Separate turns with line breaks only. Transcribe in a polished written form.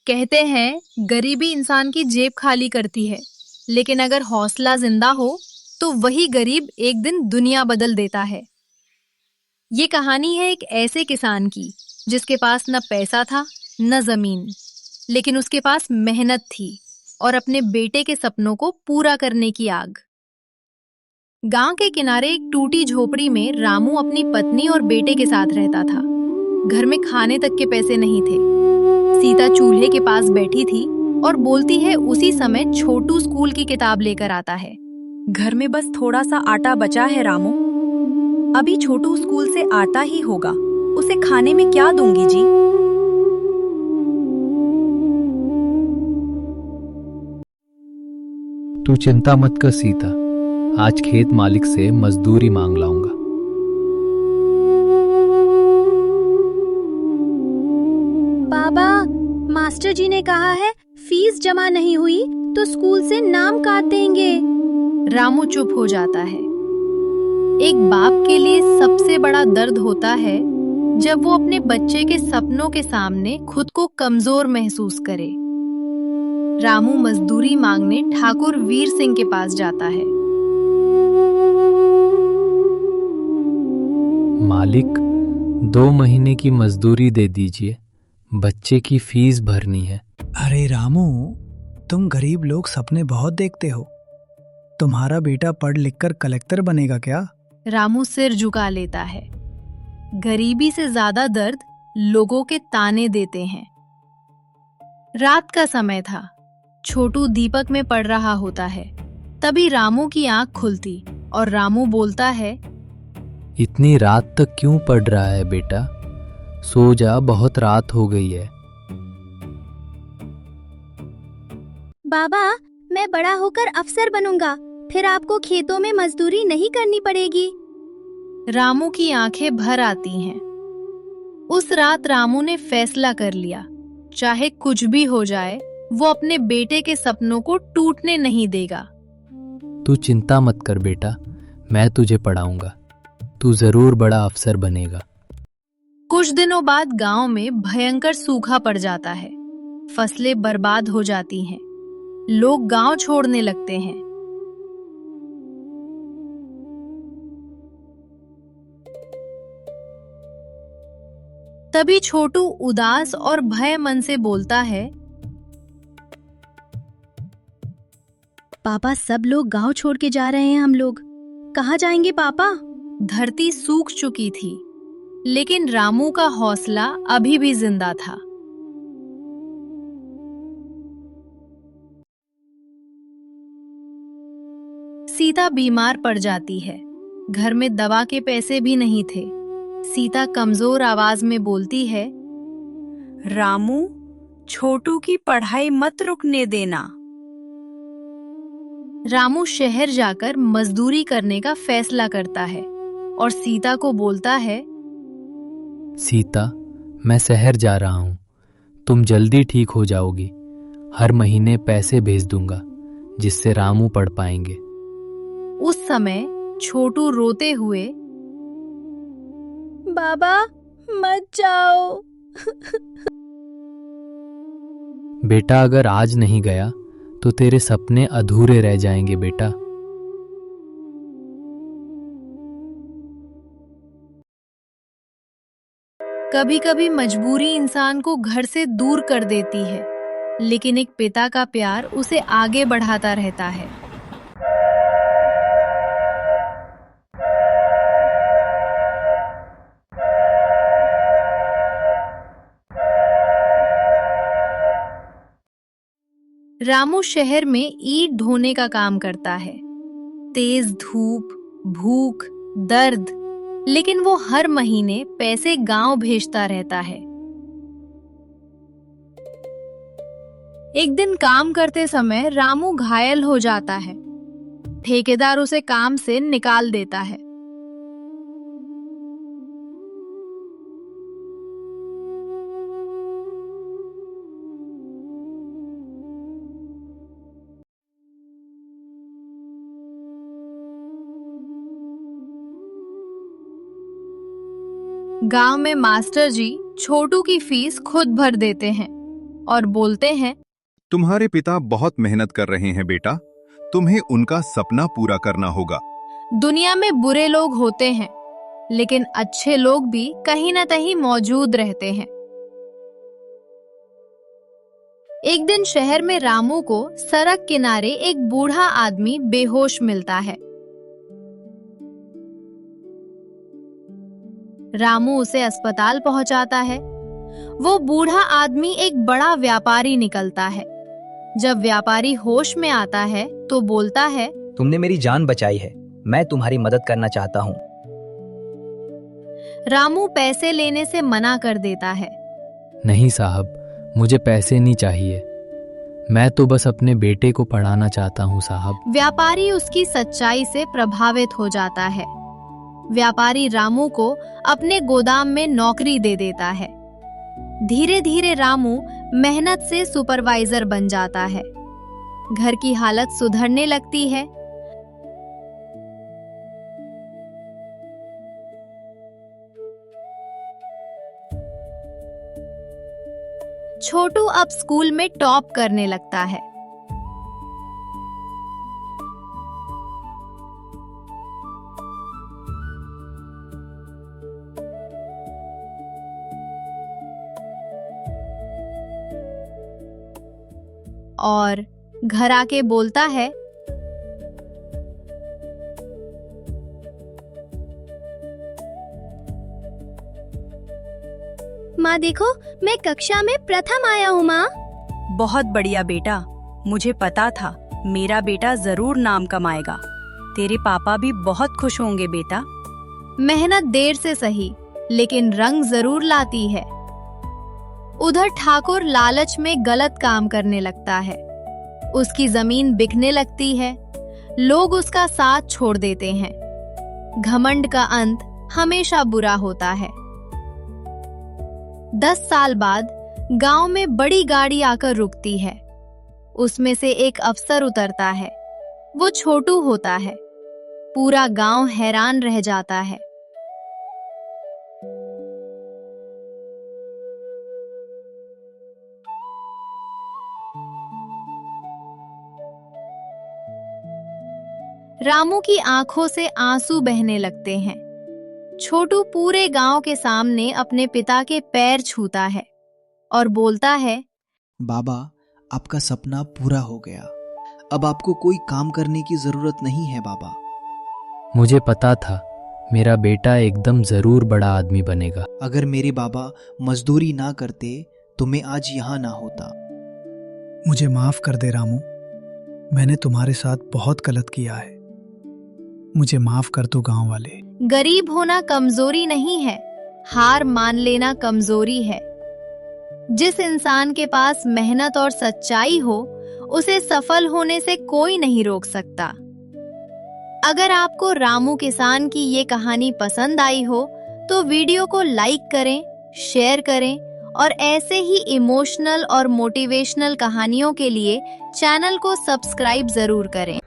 कहते हैं गरीबी इंसान की जेब खाली करती है, लेकिन अगर हौसला जिंदा हो तो वही गरीब एक दिन दुनिया बदल देता है। ये कहानी है एक ऐसे किसान की जिसके पास न पैसा था न जमीन, लेकिन उसके पास मेहनत थी और अपने बेटे के सपनों को पूरा करने की आग। गांव के किनारे एक टूटी झोपड़ी में रामू अपनी पत्नी और बेटे के साथ रहता था। घर में खाने तक के पैसे नहीं थे। सीता चूल्हे के पास बैठी थी और बोलती है उसी समय छोटू स्कूल की किताब लेकर आता है।
घर में बस थोड़ा सा आटा बचा है रामू। अभी छोटू स्कूल से आता ही होगा, उसे खाने में क्या दूंगी जी।
तू चिंता मत कर सीता, आज खेत मालिक से मजदूरी मांग लाऊंगा।
बाबा, मास्टर जी ने कहा है फीस जमा नहीं हुई तो स्कूल से नाम काट देंगे।
रामू चुप हो जाता है। एक बाप के लिए सबसे बड़ा दर्द होता है जब वो अपने बच्चे के सपनों के सामने खुद को कमजोर महसूस करे। रामू मजदूरी मांगने ठाकुर वीर सिंह के पास जाता है।
मालिक, 2 महीने की मजदूरी दे दीजिए, बच्चे की फीस भरनी है।
अरे रामू, तुम गरीब लोग सपने बहुत देखते हो। तुम्हारा बेटा पढ़ लिख कर कलेक्टर बनेगा क्या?
रामू सिर झुका लेता है। गरीबी से ज्यादा दर्द लोगों के ताने देते हैं। रात का समय था। छोटू दीपक में पढ़ रहा होता है। तभी रामू की आंख खुलती और रामू बोलता है,
इतनी रात तक क्यों पढ़ रहा है बेटा? सो जा, बहुत रात हो गई है।
बाबा, मैं बड़ा होकर अफसर बनूंगा, फिर आपको खेतों में मजदूरी नहीं करनी पड़ेगी।
रामू की आंखें भर आती हैं। उस रात रामू ने फैसला कर लिया, चाहे कुछ भी हो जाए वो अपने बेटे के सपनों को टूटने नहीं देगा।
तू चिंता मत कर बेटा, मैं तुझे पढ़ाऊंगा, तू जरूर बड़ा अफसर बनेगा।
कुछ दिनों बाद गांव में भयंकर सूखा पड़ जाता है। फसलें बर्बाद हो जाती हैं। लोग गांव छोड़ने लगते हैं। तभी छोटू उदास और भय मन से बोलता है,
पापा, सब लोग गांव छोड़ के जा रहे हैं, हम लोग कहाँ जाएंगे पापा?
धरती सूख चुकी थी, लेकिन रामू का हौसला अभी भी जिंदा था। सीता बीमार पड़ जाती है। घर में दवा के पैसे भी नहीं थे। सीता कमजोर आवाज में बोलती है,
रामू, छोटू की पढ़ाई मत रुकने देना।
रामू शहर जाकर मजदूरी करने का फैसला करता है और सीता को बोलता है,
सीता, मैं शहर जा रहा हूं, तुम जल्दी ठीक हो जाओगी। हर महीने पैसे भेज दूंगा जिससे रामू पढ़ पाएंगे।
उस समय छोटू रोते हुए,
बाबा, मत जाओ।
बेटा, अगर आज नहीं गया तो तेरे सपने अधूरे रह जाएंगे बेटा।
कभी कभी मजबूरी इंसान को घर से दूर कर देती है, लेकिन एक पिता का प्यार उसे आगे बढ़ाता रहता है। रामू शहर में ईंट ढोने का काम करता है। तेज धूप, भूख, दर्द, लेकिन वो हर महीने पैसे गांव भेजता रहता है। एक दिन काम करते समय रामू घायल हो जाता है। ठेकेदार उसे काम से निकाल देता है। गांव में मास्टर जी छोटू की फीस खुद भर देते हैं और बोलते हैं,
तुम्हारे पिता बहुत मेहनत कर रहे हैं बेटा, तुम्हें उनका सपना पूरा करना होगा।
दुनिया में बुरे लोग होते हैं, लेकिन अच्छे लोग भी कहीं न कहीं मौजूद रहते हैं। एक दिन शहर में रामू को सड़क किनारे एक बूढ़ा आदमी बेहोश मिलता है। रामू उसे अस्पताल पहुंचाता है। वो बूढ़ा आदमी एक बड़ा व्यापारी निकलता है। जब व्यापारी होश में आता है तो बोलता है,
तुमने मेरी जान बचाई है, मैं तुम्हारी मदद करना चाहता हूँ।
रामू पैसे लेने से मना कर देता है।
नहीं साहब, मुझे पैसे नहीं चाहिए, मैं तो बस अपने बेटे को पढ़ाना चाहता हूँ साहब।
व्यापारी उसकी सच्चाई से प्रभावित हो जाता है। व्यापारी रामू को अपने गोदाम में नौकरी दे देता है। धीरे धीरे रामू मेहनत से सुपरवाइजर बन जाता है। घर की हालत सुधरने लगती है। छोटू अब स्कूल में टॉप करने लगता है। और घर आके बोलता है,
माँ देखो, मैं कक्षा में प्रथम आया हूँ माँ।
बहुत बढ़िया बेटा, मुझे पता था मेरा बेटा जरूर नाम कमाएगा। तेरे पापा भी बहुत खुश होंगे बेटा।
मेहनत देर से सही, लेकिन रंग जरूर लाती है। उधर ठाकुर लालच में गलत काम करने लगता है। उसकी जमीन बिकने लगती है। लोग उसका साथ छोड़ देते हैं। घमंड का अंत हमेशा बुरा होता है। 10 साल बाद गांव में बड़ी गाड़ी आकर रुकती है। उसमें से एक अफसर उतरता है। वो छोटू होता है। पूरा गांव हैरान रह जाता है। रामू की आंखों से आंसू बहने लगते हैं। छोटू पूरे गांव के सामने अपने पिता के पैर छूता है और बोलता है,
बाबा, आपका सपना पूरा हो गया। अब आपको कोई काम करने की जरूरत नहीं है बाबा।
मुझे पता था मेरा बेटा एकदम जरूर बड़ा आदमी बनेगा।
अगर मेरे बाबा मजदूरी ना करते तो मैं आज यहाँ ना होता।
मुझे माफ कर दे रामू, मैंने तुम्हारे साथ बहुत गलत किया है। मुझे माफ कर दो गांव वाले।
गरीब होना कमजोरी नहीं है, हार मान लेना कमजोरी है। जिस इंसान के पास मेहनत और सच्चाई हो, उसे सफल होने से कोई नहीं रोक सकता। अगर आपको रामू किसान की ये कहानी पसंद आई हो तो वीडियो को लाइक करें, शेयर करें और ऐसे ही इमोशनल और मोटिवेशनल कहानियों के लिए चैनल को सब्सक्राइब जरूर करें।